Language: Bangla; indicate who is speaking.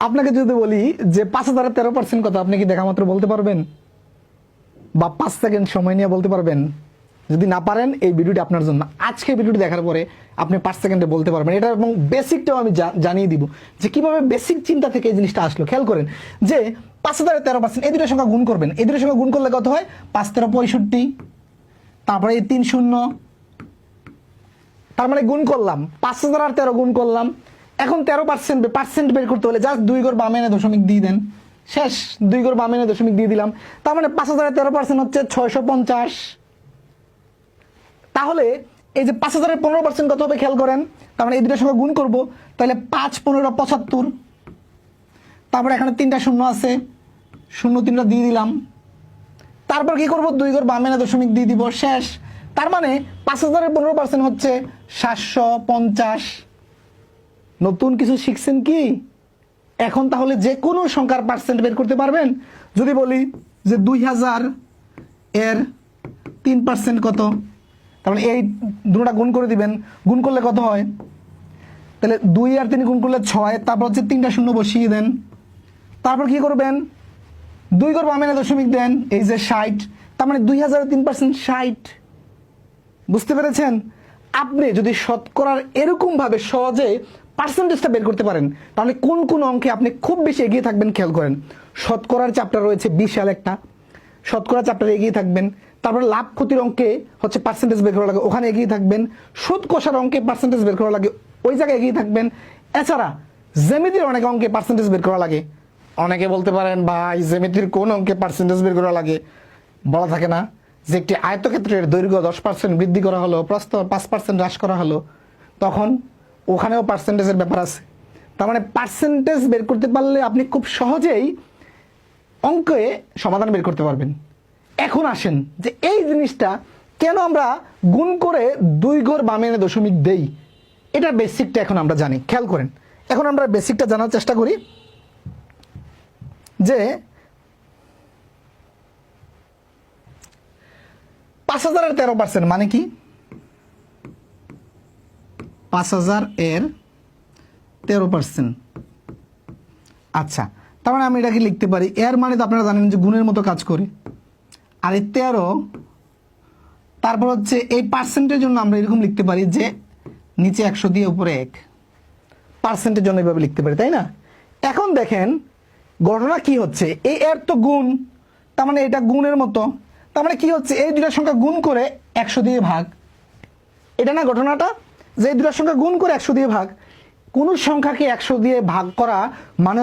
Speaker 1: আপনাকে যদি বলি যে 5,000 13% কত, আপনি কি দেখা মাত্র বলতে পারবেন? বা 5 সেকেন্ড সময় নিয়ে বলতে পারবেন? যদি না পারেন, এই ভিডিওটি আপনার জন্য। আজকে ভিডিওটি দেখার পরে আপনি 5 সেকেন্ডে বলতে পারবেন এটা, এবং বেসিকটাও আমি জানিয়ে দিব যে কিভাবে বেসিক চিন্তা থেকে এই জিনিসটা আসলো। খেয়াল করেন যে 5,000 13%, এই দুটো সংখ্যা গুণ করবেন। এই দুটো সংখ্যা গুণ করলে কত হয়? 5 13 65, তারপরে এই 3 শূন্য, তার মানে গুণ করলাম 5,000 আর 13 গুণ করলাম। এখন 13% বের করতে হলে জাস্ট 2 ঘর বামে এনে দশমিক দিয়ে দেন, শেষ। 2 ঘর বামে এনে দশমিক দিয়ে দিলাম। তার মানে 5,000 এর 13% হচ্ছে 650। তাহলে এই যে 5,000 এর 15% কত হবে খেয়াল করেন। তার মানে এই দুটোর সঙ্গে গুণ করব, তাহলে 5 15 75। তারপরে এখানে 3টা শূন্য আছে, শূন্য 3টা দিয়ে দিলাম। তারপর কি করব? 2 ঘর বামে এনে দশমিক দিয়ে দিব, শেষ। তার মানে 5,000 এর 15% হচ্ছে 750। নতুন কিছু শিখছেন কি এখন? তাহলে যে কোনো সংখ্যার পার্সেন্ট বের করতে পারবেন। যদি বলি যে 2000 এর 3% কত, তাহলে এই দুটোটা গুণ করে দিবেন। গুণ করলে কত হয়? তাহলে 2 আর 3 গুণ করলে 6, তারপর হচ্ছে 3টা শূন্য বসিয়ে দেন। তারপর কি করবেন? 2 ঘর বামে এনে দশমিক দেন, এই যে 60। তার মানে 2000 এর 3% 60। বুঝতে পেরেছেন? আপনি যদি শতকরার এরকম ভাবে সহজে পার্সেন্টেজটা বের করতে পারেন, তাহলে কোন কোন অঙ্কে আপনি খুব বেশি এগিয়ে থাকবেন খেয়াল করেন। শতকরার চ্যাপ্টার রয়েছে বিশাল একটা, শতকরা চ্যাপ্টারে এগিয়ে থাকবেন। তারপরে লাভ ক্ষতির অঙ্কে হচ্ছে পার্সেন্টেজ বের করা লাগে, ওখানে এগিয়ে থাকবেন। সুদ কষার অঙ্কে পার্সেন্টেজ বের করা লাগে, ওই জায়গায় এগিয়ে থাকবেন। এছাড়া জ্যামিতির অনেক অঙ্কে পার্সেন্টেজ বের করা লাগে। অনেকে বলতে পারেন, ভাই জ্যামিতির কোন অঙ্কে পার্সেন্টেজ বের করা লাগে? বলা থাকে না যে একটি আয়তক্ষেত্রের দৈর্ঘ্য 10% বৃদ্ধি করা হলো, প্রস্থ 5% হ্রাস করা হলো, তখন ওখানেও পার্সেন্টেজের ব্যাপার আছে। তার মানে পার্সেন্টেজ বের করতে পারলে আপনি খুব সহজেই অঙ্কে সমাধান বের করতে পারবেন। এখন আসেন যে এই জিনিসটা কেন আমরা গুণ করে 2 ঘর বামে এনে দশমিক দেই, এটা বেসিকটা এখন আমরা জানি। খেয়াল করেন, এখন আমরা বেসিকটা জানার চেষ্টা করি যে 5,000 এর 13% মানে কি? 5,000 এর 13%। আচ্ছা, তার মানে আমি এটাকে লিখতে পারি, এর মানে তো আপনারা জানেন যে গুণের মতো কাজ করে। আর এই 13, তারপর হচ্ছে এই পার্সেন্টের জন্য আমরা এরকম লিখতে পারি যে নিচে 100 দিয়ে উপরে 1, পার্সেন্টের জন্য এইভাবে লিখতে পারি, তাই না? এখন দেখেন ঘটনা কি হচ্ছে, এই এর তো গুণ, তার মানে এটা গুণের মতো। তার মানে কি হচ্ছে? এই দুটার সংখ্যা গুণ করে 100 দিয়ে ভাগ। এটা না ঘটনাটা, যে এই দুটার সংখ্যা গুণ করে 100 দিয়ে ভাগ। কোন সংখ্যাকে 100 দিয়ে ভাগ করা মানে